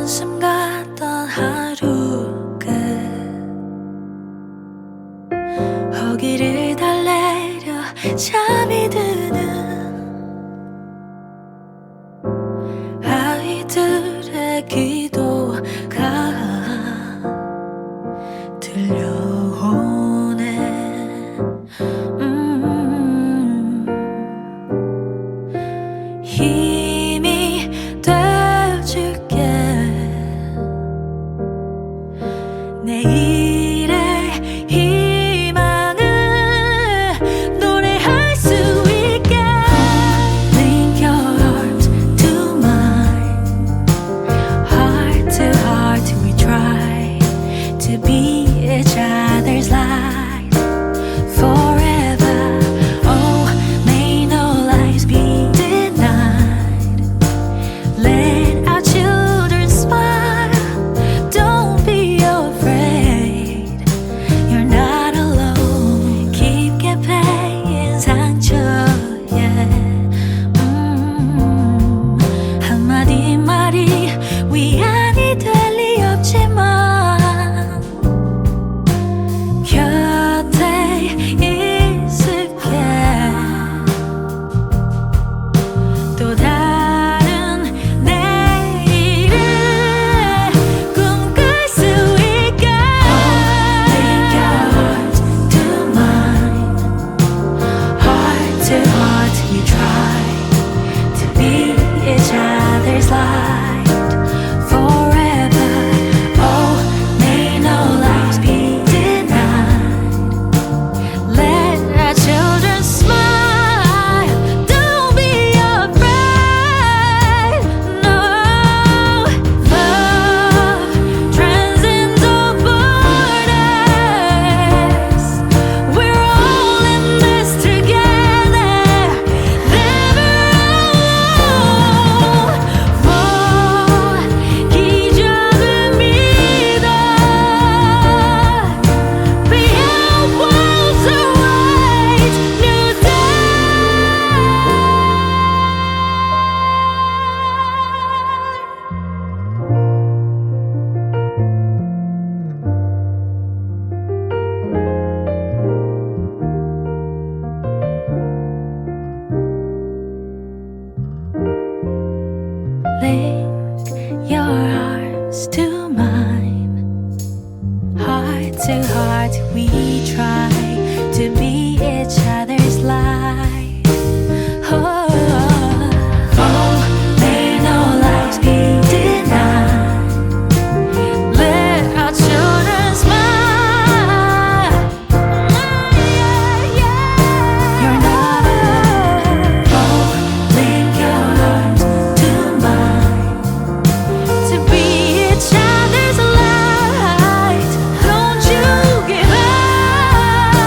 한숨 같던 하루 끝 허기를 달래려 잠이 드는 아이들의 기도가 들려오네. 힘이 되어줄게. 내일의 희망을 노래할 수 있게. Link your arms to mine. Heart to heart we try to be each other's light forever. Oh, may no lies be denied. Let our children smile. Don't be afraid. You're not alone. 깊게 패인 상처에 한마디 말이 위안이 될 리 없지만 곁에 있을게. 또 다른 내일을 꿈꿀 수 있게. Link your heart to mine. Heart to heart we try to be each other's light forever. Oh, may no lies be denied. Let our children smile. Don't be afraid. No, love transcends all borders. We're all in this together. Never alone. 기적을 믿어. Beyond walls awaits new day. Link your arms to mine. Heart to heart we try to be each other's light. Oh, may no lies be denied. Let our children smile. You're not alone. Link your arms to mine to be each other's light. Don't you give up.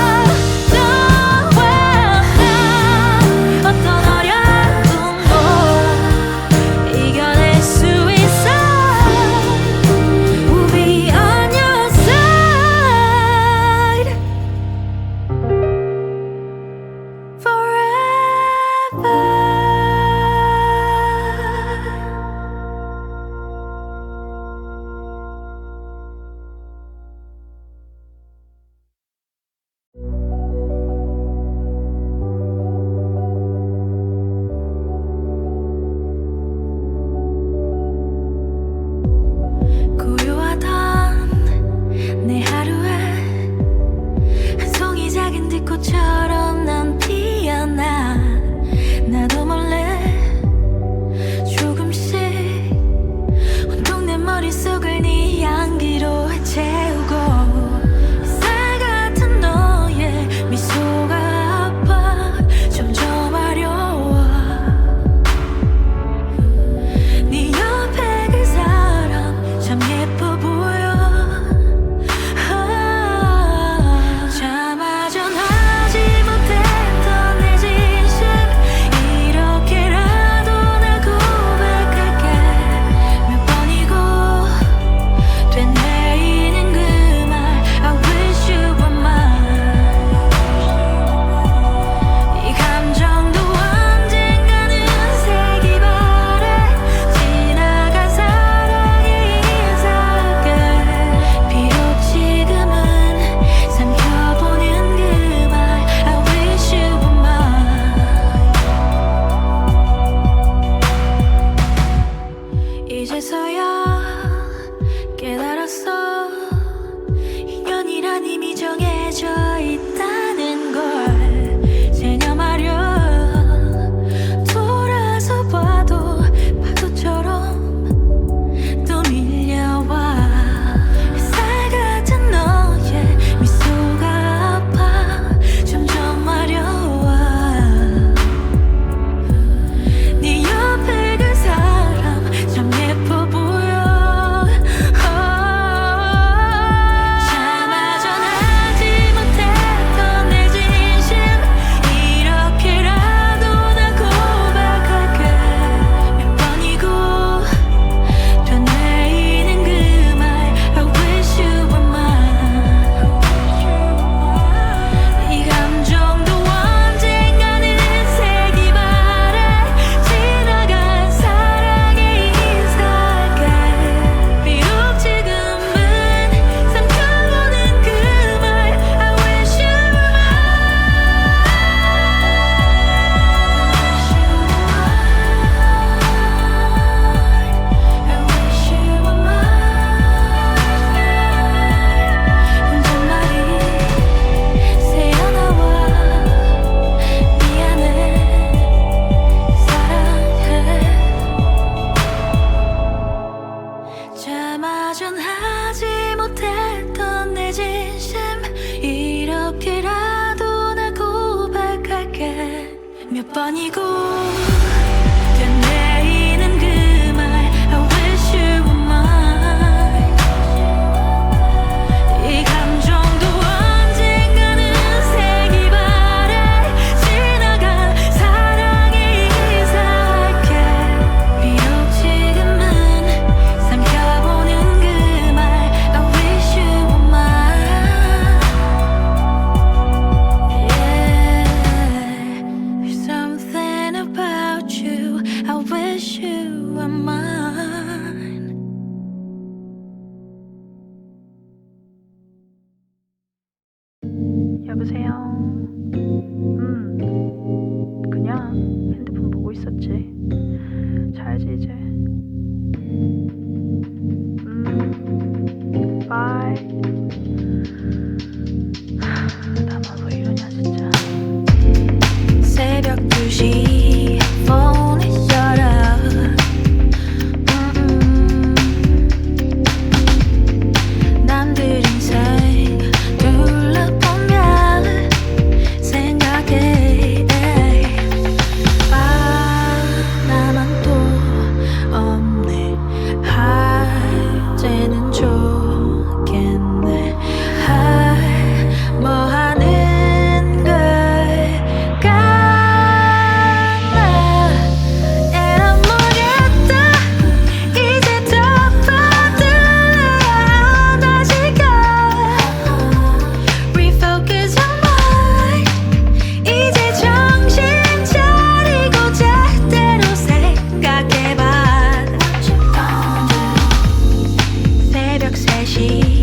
몇 번이고 되뇌이는 그 말 I wish you were mine. 이 감정도 언젠가는 색이 바래 지나간 사랑이 이상할게. 비록 지금은 삼켜보는 그 말 I wish you were mine. There's something about you I wish you were mine. 여보세요? 그냥 핸드폰 보고 있었지. 자야지 이제. 바이. 나만 왜 이러냐 진짜. 새벽 2시 폰을 열어 남들 인생 둘러보면 생각해. 아 나만 또 없네. 할 때는 좋겠네. 뭐 하는 걸까 나. And I'm 모르겠다. 이제 덮어둘래야 다시금 Refocus your mind. 이제 정신 차리고 제대로 생각해봐. 새벽 3시